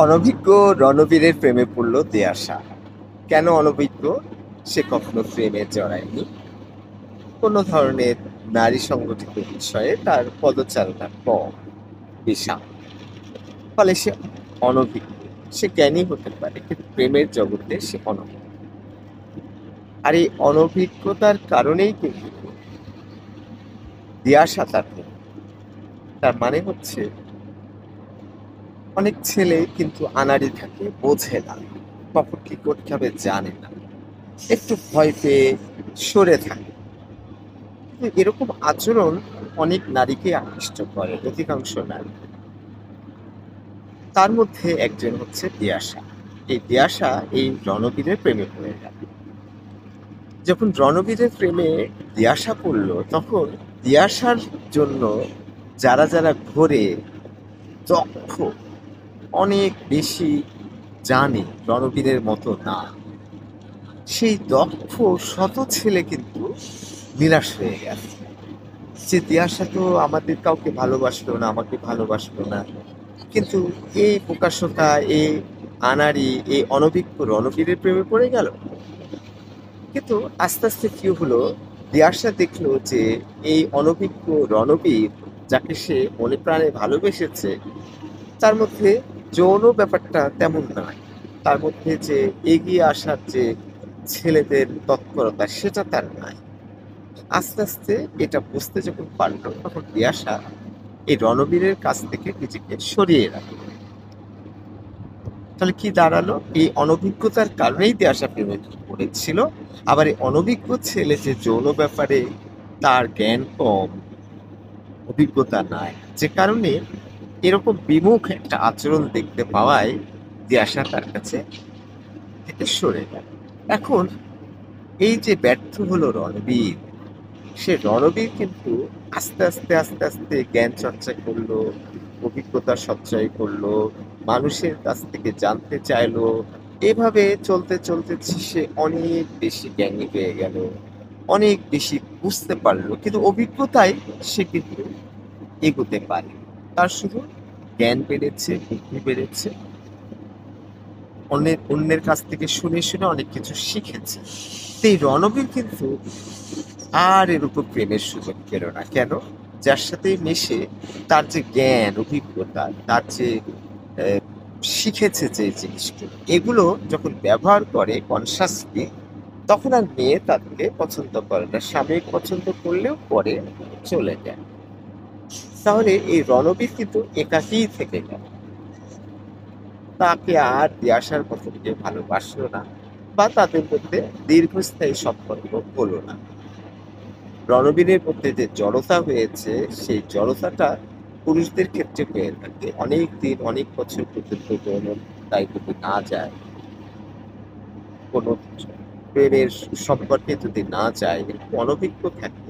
অনভিজ্ঞ রণবীরের প্রেমে পড়ল তিয়াশা। কেন অনভিজ্ঞ? সে কখনো প্রেমে জড়ায়নি। কোনো ধরনের নারী সংগঠিত বিষয়ে তার পদচারণা কম, বিশাল। ফলে সে অনভিজ্ঞ। সে জ্ঞানী হতে পারে, কিন্তু প্রেমের জগতে সে অনভিজ্ঞ। আর এই অনভিজ্ঞতার কারণেই কিন্তু তিয়াশা তার প্রেমে। তার মানে হচ্ছে, অনেক ছেলে কিন্তু আনাড়ি থাকে, বোঝে না, কখন কি করতে হবে জানে না, একটু ভয় পেয়ে সরে থাকে। কিন্তু এরকম আচরণ অনেক নারীকে আকৃষ্ট করে, অধিকাংশ নারী। তার মধ্যে একজন হচ্ছে তিয়াশা। এই তিয়াশা এই রণবীরের প্রেমে পড়ে গেল। যখন রণবীরের প্রেমে তিয়াশা পড়ল, তখন তিয়াশার জন্য যারা যারা ঘোরে, দক্ষ, অনেক বেশি জানে, রণবীরের মতো না, সেই দক্ষ শত ছেলে কিন্তু নিরাশ হয়ে গেছে যে তিয়াশা তো আমাদের কাউকে ভালোবাসলো না, আমাকে ভালোবাসলো না। কিন্তু এই প্রকাশ্যতা, এই আনাড়ি, এই অনভিজ্ঞ রণবীরের প্রেমে পড়ে গেল। কিন্তু আস্তে আস্তে কি হলো, তিয়াশা দেখলো যে এই অনভিজ্ঞ রণবীর, যাকে সে মনে প্রাণে ভালোবেসেছে, তার মধ্যে যৌন ব্যাপারটা তেমন নয়। তার মধ্যে যে এগিয়ে আসার যে ছেলেদের তৎপরতা, সেটা তার নাই। আস্তে আস্তে এটা বুঝতে যখন পারলো, তখন তিয়াশা এই রণবীরের কাছ থেকে নিজেকে সরিয়ে রাখলো। তাহলে কি দাঁড়ালো? এই অনভিজ্ঞতার কারণেই তিয়াশা প্রেমে পড়েছিল। আবার এই অনভিজ্ঞ ছেলে যে যৌন ব্যাপারে তার জ্ঞান কম, অভিজ্ঞতা নাই, যে কারণে এরকম বিমুখ একটা আচরণ দেখতে পাওয়ায় তিয়াশা তার কাছে থেকে সরে গেল। এখন এই যে ব্যর্থ হলো রণবীর, সে রণবীর কিন্তু আস্তে আস্তে আস্তে আস্তে জ্ঞান চর্চা করলো, অভিজ্ঞতা সঞ্চয় করলো, মানুষের কাছ থেকে জানতে চাইলো। এভাবে চলতে চলতে সে অনেক বেশি জ্ঞানী হয়ে গেল, অনেক বেশি বুঝতে পারলো, কিন্তু অভিজ্ঞতায় সে কিন্তু এগোতে পারে। তার শুধু জ্ঞান বেড়েছে, বুদ্ধি বেড়েছে, অন্যের কাছ থেকে শুনে শুনে অনেক কিছু শিখেছে। তো এই রণবীর কিন্তু আর এর উপর প্রেমের সুযোগ পেল না। কেন? যার সাথে মিশে তার যে জ্ঞান, অভিজ্ঞতা, তার যে আহ, শিখেছে যে জিনিসগুলো, এগুলো যখন ব্যবহার করে কনসাসলি, তখন আর মেয়ে তাকে পছন্দ করে না। স্বামী পছন্দ করলেও পরে চলে যায়। তাহলে এই রণবীর কিন্তু একাকীই থেকে গেল। তাকে আর তিয়াশার মতো কেউ ভালোবাসলো না, বা তাদের মধ্যে দীর্ঘস্থায়ী সম্পর্ক হলো না। রণবীরের মধ্যে যে জড়তা হয়েছে, সেই জড়তাটা পুরুষদের ক্ষেত্রে হয়ে থাকে অনেক দিন, অনেক বছর পর্যন্ত যৌন দায় যদি না যায়, কোনো প্রেমের সম্পর্কে যদি না যায়, অনভিজ্ঞ থাকে,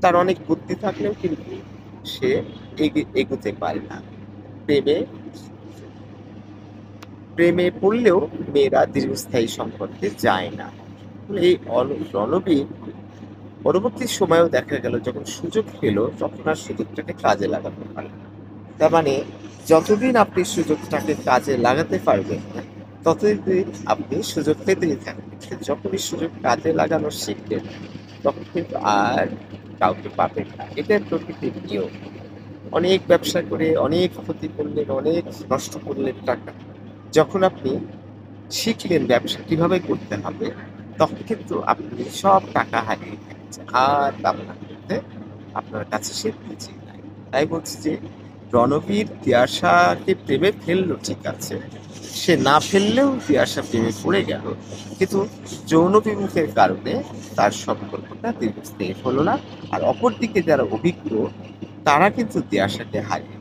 তার অনেক বুদ্ধি থাকলেও কিন্তু সে এগোতে পারে না। প্রেমে প্রেমে পড়লেও মেয়েরা দীর্ঘস্থায়ী সম্পর্কে যায় না। এই রণবীর পরবর্তী সময়েও দেখা গেল, যখন সুযোগ পেল, তখন আর সুযোগটাকে কাজে লাগাতে পারল না। তার মানে যতদিন আপনি সুযোগটাকে কাজে লাগাতে পারবেন না, ততদিন আপনি সুযোগ পেতেই থাকবেন। কিন্তু যখনই সুযোগ কাজে লাগানো শিখবেন, তখন কিন্তু আর কাউকে পাবেন না। এটাই প্রকৃতির নিয়ম। অনেক ব্যবসা করে অনেক ক্ষতি করলেন, অনেক নষ্ট করলেন টাকা। যখন আপনি শিখলেন ব্যবসা কিভাবে করতে হবে, তখন কিন্তু আপনি সব টাকা হারিয়ে ফেলেছেন। আর আপনার মধ্যে, আপনার কাছে সে কিছুই নাই। তাই বলছি যে রণবীর তিয়াশাকে প্রেমে ফেললো, ঠিক আছে, সে না ফেললেও তিয়াশা প্রেমে পড়ে গেল, কিন্তু যৌন বিমুখের কারণে তার সম্পর্কটা দীর্ঘস্থায়ী হলো না। আর অপরদিকে যারা অভিজ্ঞ, তারা কিন্তু তিয়াশাকে হারিয়ে